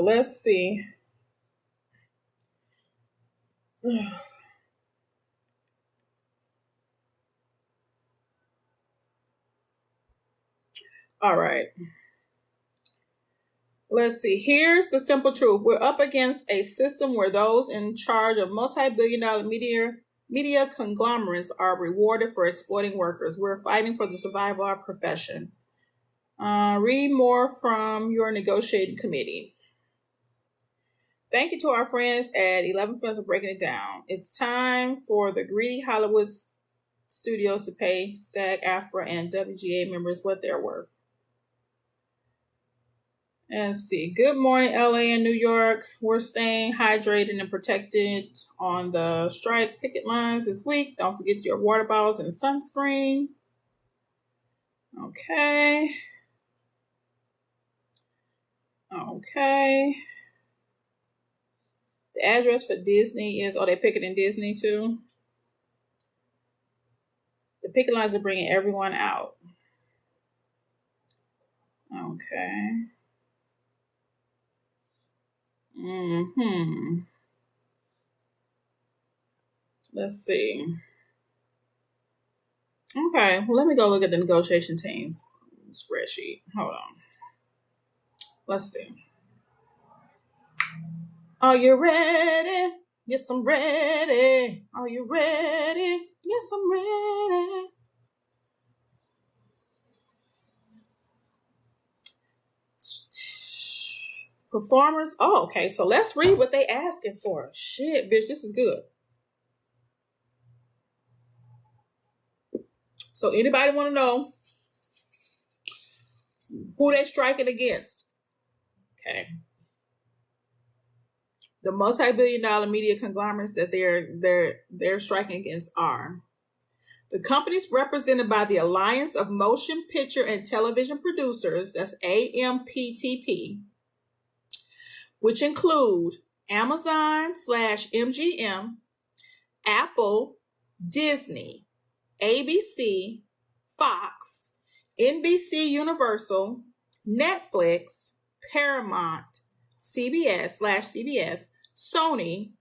let's see. All right. Let's see. Here's the simple truth. We're up against a system where those in charge of multi-billion-dollar media conglomerates are rewarded for exploiting workers. We're fighting for the survival of our profession. Read more from your negotiating committee. Thank you to our friends at 11 Films for breaking it down. It's time for the greedy Hollywood studios to pay SAG-AFTRA and WGA members what they're worth. Let's see. Good morning, LA and New York. We're staying hydrated and protected on the strike picket lines this week. Don't forget your water bottles and sunscreen. Okay. The address for Disney is, they picketing Disney too? The picket lines are bringing everyone out. Okay. Let's see. Okay, well, let me go look at the negotiation team's spreadsheet. Hold on. Let's see. Are you ready? Yes, I'm ready. Are you ready? Yes, I'm ready. Performers. Oh, okay. So let's read what they asking for. Shit, bitch, this is good. So anybody want to know who they striking against? Okay. The multi-billion-dollar media conglomerates that they're striking against are the companies represented by the Alliance of Motion Picture and Television Producers, that's AMPTP, which include Amazon/MGM, Apple, Disney, ABC, Fox, NBC Universal, Netflix, Paramount, CBS/CBS, Sony,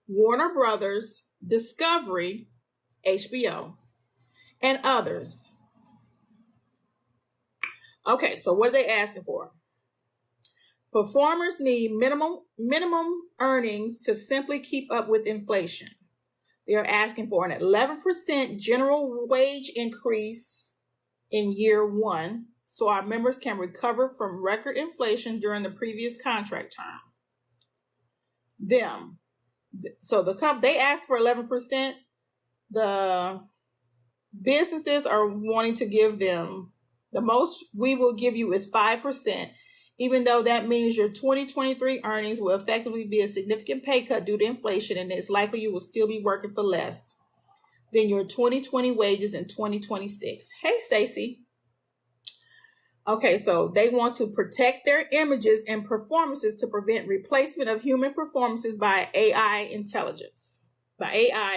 Warner Brothers, Discovery, HBO, and others. Okay, so what are they asking for? Performers need minimum earnings to simply keep up with inflation. They are asking for an 11% general wage increase in year one, so our members can recover from record inflation during the previous contract term. They asked for 11%. The businesses are wanting to give them the most we will give you is 5%, even though that means your 2023 earnings will effectively be a significant pay cut due to inflation, and it's likely you will still be working for less than your 2020 wages in 2026. Hey, Stacy. Okay, so they want to protect their images and performances to prevent replacement of human performances by AI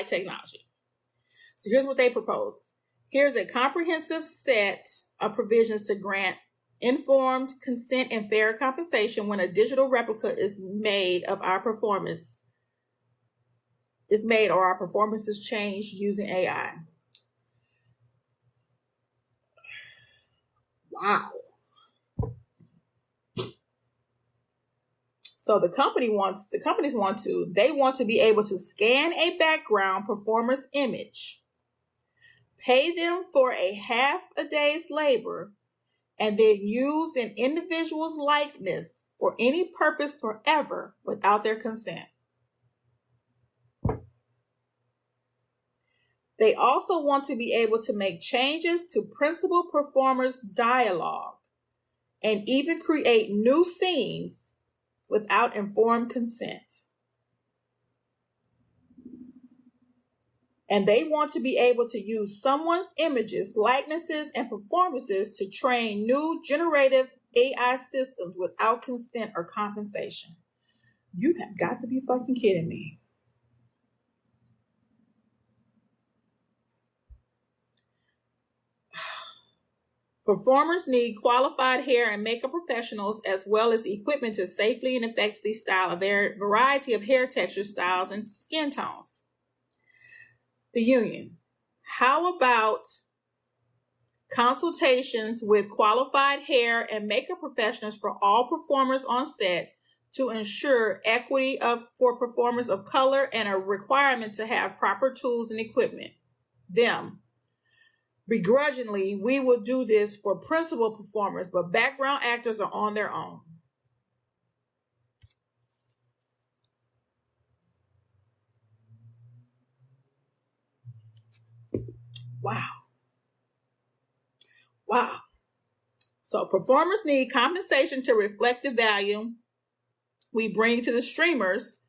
technology. So here's what they propose. Here's a comprehensive set of provisions to grant informed consent and fair compensation when a digital replica is made of our performance or our performances changed using AI. Wow. So the companies want to be able to scan a background performer's image, pay them for a half a day's labor, and then use an individual's likeness for any purpose forever without their consent. They also want to be able to make changes to principal performers' dialogue and even create new scenes without informed consent. And they want to be able to use someone's images, likenesses, and performances to train new generative AI systems without consent or compensation. You have got to be fucking kidding me. Performers need qualified hair and makeup professionals as well as equipment to safely and effectively style a variety of hair textures, styles, and skin tones. The union. How about consultations with qualified hair and makeup professionals for all performers on set to ensure equity for performers of color and a requirement to have proper tools and equipment? Them. Begrudgingly, we will do this for principal performers, but background actors are on their own. Wow. Wow. So performers need compensation to reflect the value we bring to the streamers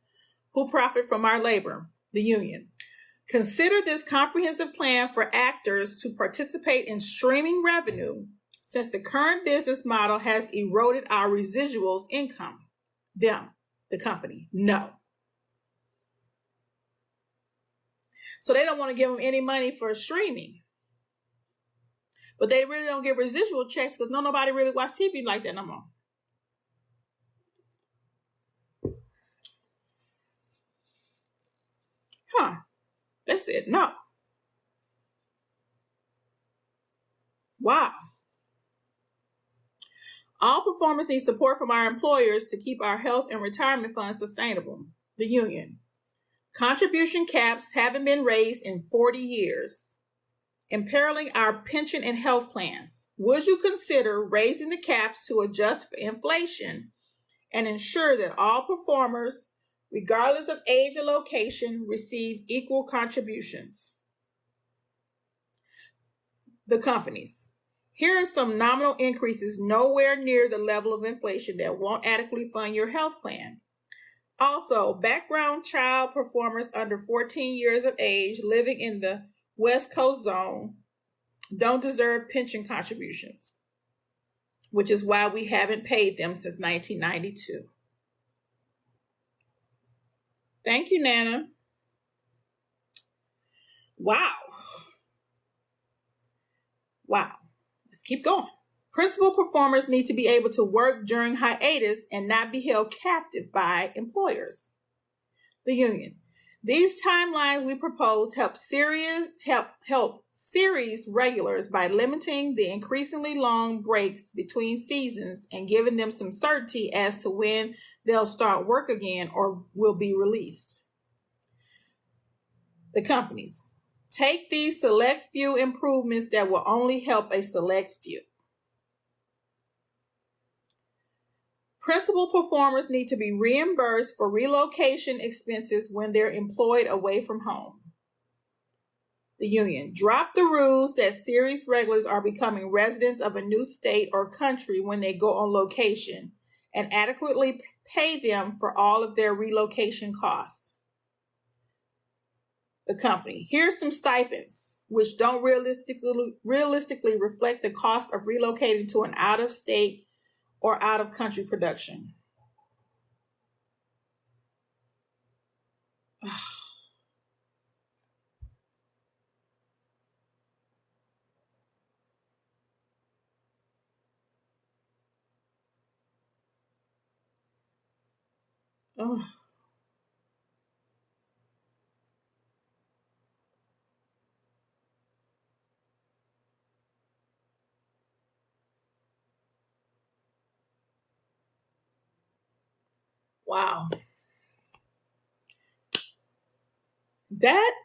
who profit from our labor, the union. Consider this comprehensive plan for actors to participate in streaming revenue since the current business model has eroded our residuals income. Them, the company, no. So they don't want to give them any money for streaming. But they really don't get residual checks because nobody really watch TV like that no more. Huh. That's it. No. Wow. All performers need support from our employers to keep our health and retirement funds sustainable. The union. Contribution caps haven't been raised in 40 years, imperiling our pension and health plans. Would you consider raising the caps to adjust for inflation and ensure that all performers, regardless of age or location, receive equal contributions? The companies. Here are some nominal increases nowhere near the level of inflation that won't adequately fund your health plan. Also, background child performers under 14 years of age living in the West Coast zone don't deserve pension contributions, which is why we haven't paid them since 1992. Thank you, Nana. Wow. Wow. Let's keep going. Principal performers need to be able to work during hiatus and not be held captive by employers. The union. These timelines we propose help series regulars by limiting the increasingly long breaks between seasons and giving them some certainty as to when they'll start work again or will be released. The companies. Take these select few improvements that will only help a select few. Principal performers need to be reimbursed for relocation expenses when they're employed away from home. The union. Drop the rules that series regulars are becoming residents of a new state or country when they go on location and adequately pay them for all of their relocation costs. The company. Here's some stipends, which don't realistically reflect the cost of relocating to an out-of-state or out-of-country production. Oh. Wow.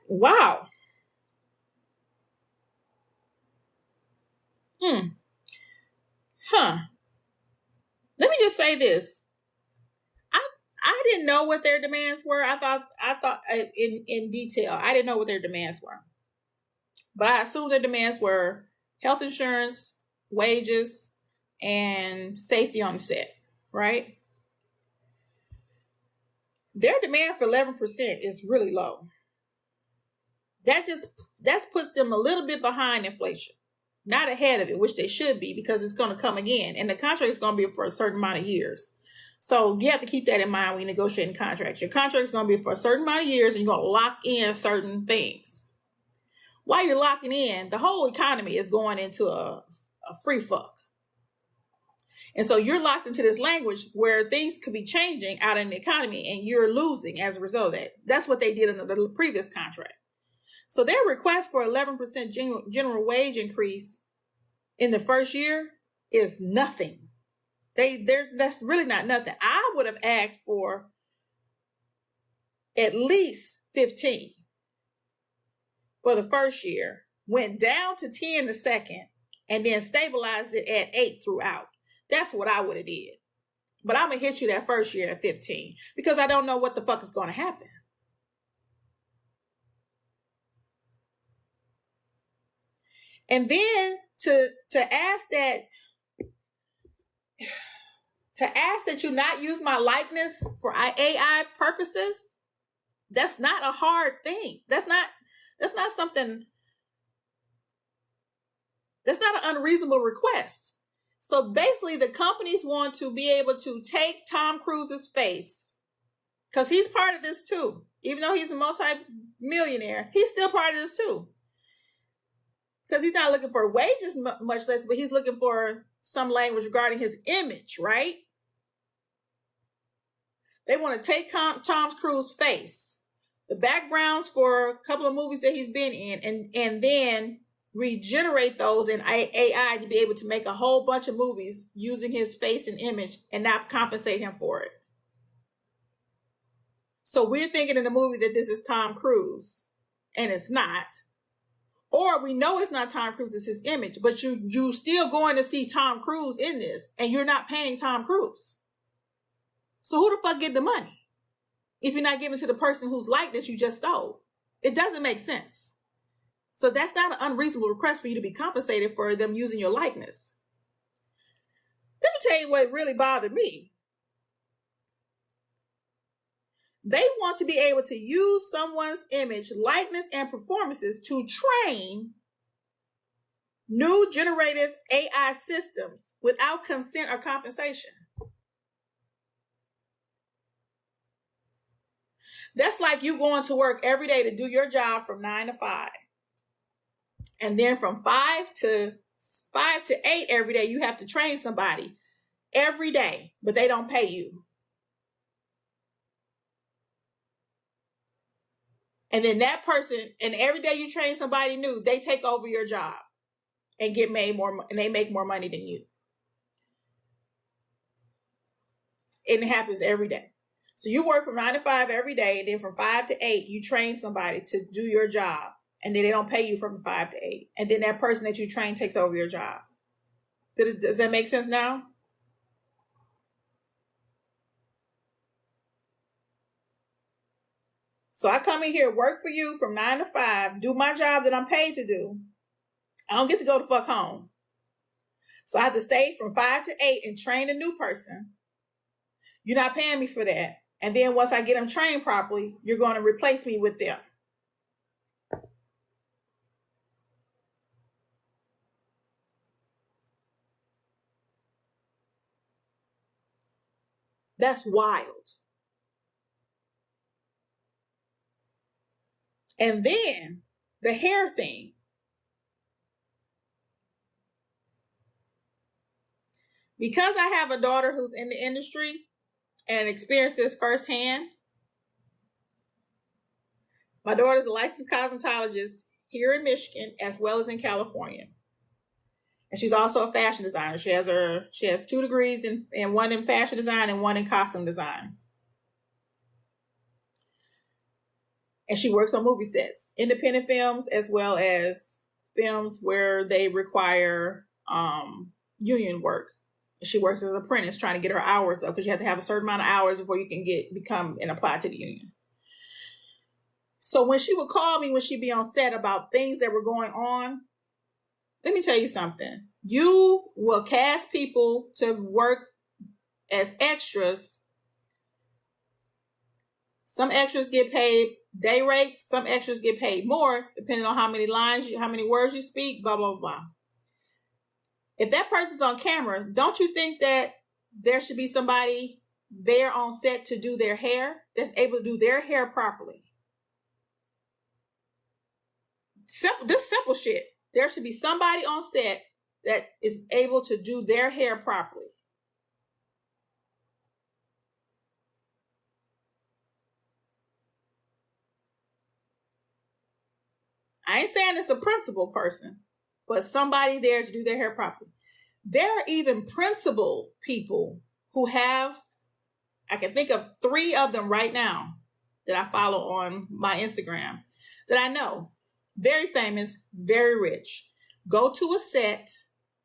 Wow. Huh. Let me just say this. I didn't know what their demands were. I thought in detail. I didn't know what their demands were. But I assumed their demands were health insurance, wages, and safety on the set, right? Their demand for 11% is really low. That puts them a little bit behind inflation, not ahead of it, which they should be because it's going to come again. And the contract is going to be for a certain amount of years. So you have to keep that in mind when you're negotiating contracts. Your contract is going to be for a certain amount of years and you're going to lock in certain things. While you're locking in, the whole economy is going into a a free fuck. And so you're locked into this language where things could be changing out in the economy and you're losing as a result of that. That's what they did in the previous contract. So their request for 11% general wage increase in the first year is nothing. That's really not nothing. I would have asked for at least 15 for the first year, went down to 10 the second, and then stabilized it at 8 throughout. That's what I would have did. But I'm going to hit you that first year at 15 because I don't know what the fuck is going to happen. And then to ask that you not use my likeness for AI purposes, that's not a hard thing. That's not something, that's not an unreasonable request. So basically the companies want to be able to take Tom Cruise's face, because he's part of this too. Even though he's a multi-millionaire, he's still part of this too. Because he's not looking for wages much less, but he's looking for some language regarding his image, right? They want to take Tom Cruise's face, the backgrounds for a couple of movies that he's been in, and then regenerate those in AI to be able to make a whole bunch of movies using his face and image and not compensate him for it. So we're thinking in the movie that this is Tom Cruise, and it's not. Or we know it's not Tom Cruise, it's his image, but you still going to see Tom Cruise in this, and you're not paying Tom Cruise. So who the fuck get the money if you're not giving to the person whose likeness you just stole? It doesn't make sense. So that's not an unreasonable request for you to be compensated for them using your likeness. Let me tell you what really bothered me. They want to be able to use someone's image, likeness, and performances to train new generative AI systems without consent or compensation. That's like you going to work every day to do your job from 9 to 5. And then from 5 to 8 every day, you have to train somebody every day, but they don't pay you. And then that person, and every day you train somebody new, they take over your job and get made more, and they make more money than you. And it happens every day. So you work from 9 to 5 every day, and then from 5 to 8, you train somebody to do your job, and then they don't pay you from 5 to 8. And then that person that you train takes over your job. Does that make sense now? So I come in here, work for you from 9 to 5, do my job that I'm paid to do. I don't get to go the fuck home. So I have to stay from 5 to 8 and train a new person. You're not paying me for that. And then once I get them trained properly, you're going to replace me with them. That's wild. And then the hair thing. Because I have a daughter who's in the industry and experienced this firsthand, my daughter's a licensed cosmetologist here in Michigan as well as in California. And she's also a fashion designer. She has 2 degrees in one in fashion design and one in costume design. And she works on movie sets, independent films, as well as films where they require union work. She works as an apprentice trying to get her hours up, because you have to have a certain amount of hours before you can become and apply to the union. So when she would call me when she'd be on set about things that were going on, let me tell you something. You will cast people to work as extras. Some extras get paid day rates. Some extras get paid more, depending on how many lines, how many words you speak, blah, blah, blah. If that person's on camera, don't you think that there should be somebody there on set to do their hair that's able to do their hair properly? Simple shit. There should be somebody on set that is able to do their hair properly. I ain't saying it's a principal person, but somebody there to do their hair properly. There are even principal people who have, I can think of 3 of them right now that I follow on my Instagram that I know. Very famous, very rich. Go to a set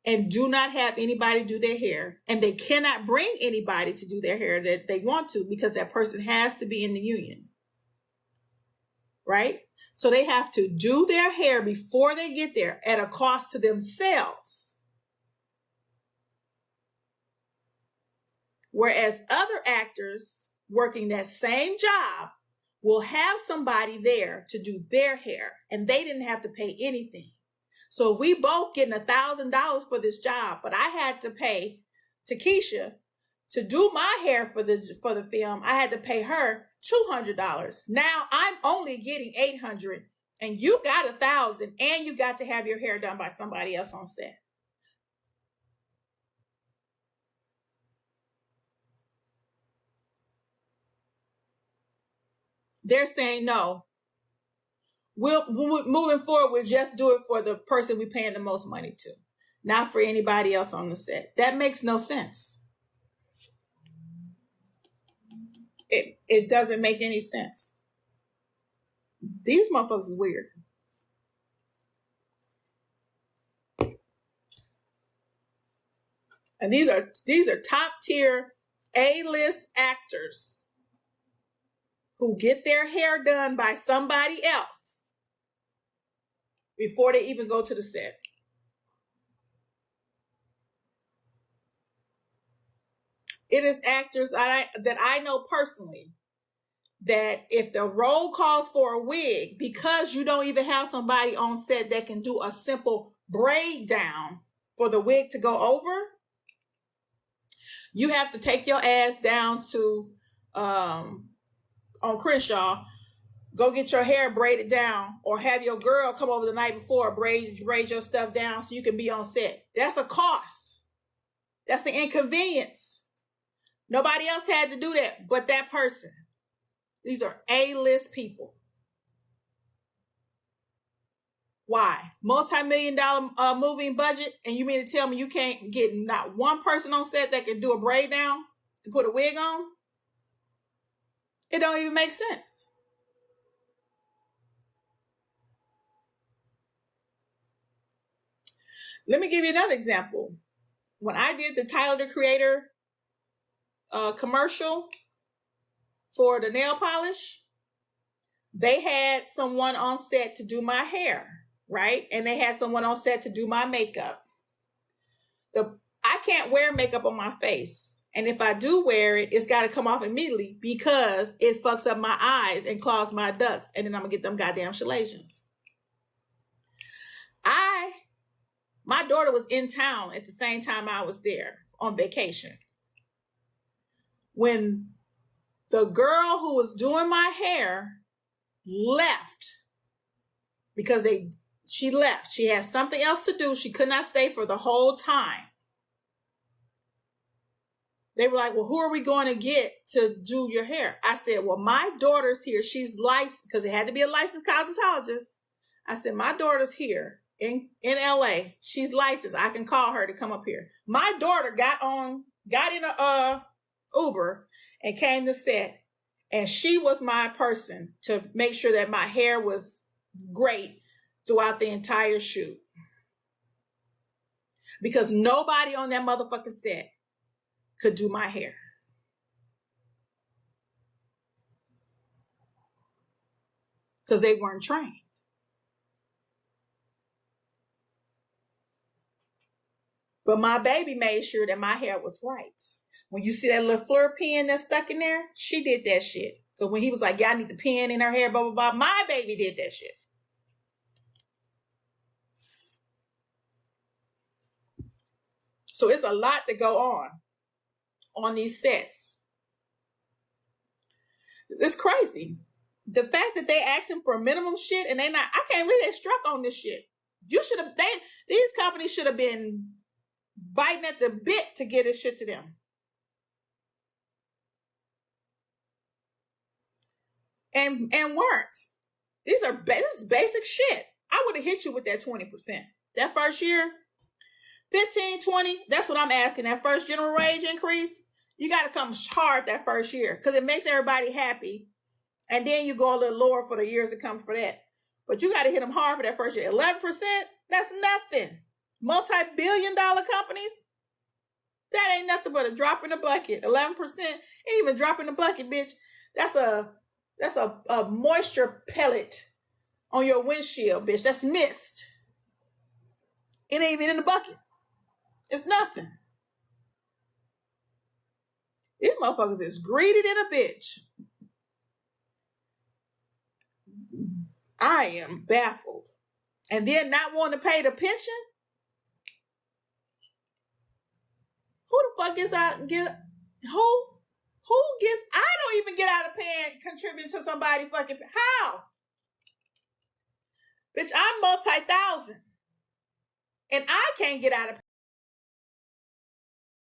and do not have anybody do their hair. And they cannot bring anybody to do their hair that they want to because that person has to be in the union. Right? So they have to do their hair before they get there at a cost to themselves. Whereas other actors working that same job will have somebody there to do their hair and they didn't have to pay anything. So if we both getting $1,000 for this job, but I had to pay Takesha to do my hair for the film, I had to pay her $200. Now I'm only getting $800 and you got $1,000 and you got to have your hair done by somebody else on set. They're saying no. Moving forward, we'll just do it for the person we're paying the most money to, not for anybody else on the set. That makes no sense. It doesn't make any sense. These motherfuckers is weird. And these are top tier A-list actors who get their hair done by somebody else before they even go to the set. It is actors that I know personally that if the role calls for a wig, because you don't even have somebody on set that can do a simple braid down for the wig to go over, you have to take your ass down to on Crenshaw, go get your hair braided down, or have your girl come over the night before, braid your stuff down so you can be on set. That's a cost. That's the inconvenience. Nobody else had to do that but that person. These are A-list people. Why? Multi-million-dollar movie budget, and you mean to tell me you can't get not one person on set that can do a braid down to put a wig on? It don't even make sense. Let me give you another example. When I did the Tyler the Creator commercial for the nail polish, they had someone on set to do my hair, right? And they had someone on set to do my makeup. I can't wear makeup on my face. And if I do wear it, it's got to come off immediately because it fucks up my eyes and clogs my ducts. And then I'm going to get them goddamn chalazions. My daughter was in town at the same time I was there on vacation. When the girl who was doing my hair left, because she left. She had something else to do. She could not stay for the whole time. They were like, well, who are we going to get to do your hair? I said, well, my daughter's here. She's licensed, because it had to be a licensed cosmetologist. I said, my daughter's here in LA. She's licensed. I can call her to come up here. My daughter got in a Uber and came to set. And she was my person to make sure that my hair was great throughout the entire shoot. Because nobody on that motherfucking set could do my hair. Because they weren't trained. But my baby made sure that my hair was right. When you see that little fleur pin that's stuck in there, she did that shit. So when he was like, yeah, I need the pin in her hair, blah, blah, blah, my baby did that shit. So it's a lot to go on these sets. It's crazy. The fact that they asking for minimum shit and I can't believe they struck on this shit. These companies should have been biting at the bit to get this shit to them. And weren't. This is basic shit. I would have hit you with that 20%. That first year, 15, 20, that's what I'm asking. That first general wage increase, you got to come hard that first year because it makes everybody happy. And then you go a little lower for the years to come for that. But you got to hit them hard for that first year. 11%, that's nothing. Multi-billion-dollar companies, that ain't nothing but a drop in the bucket. 11% ain't even drop in the bucket, bitch. That's a moisture pellet on your windshield, bitch. That's mist. It ain't even in the bucket. It's nothing. These motherfuckers is greedy than a bitch. I am baffled. And then not wanting to pay the pension? Who the fuck gets out and get who gets I don't even get out of paying contributing to somebody fucking how? Bitch, I'm multi-thousand. And I can't get out of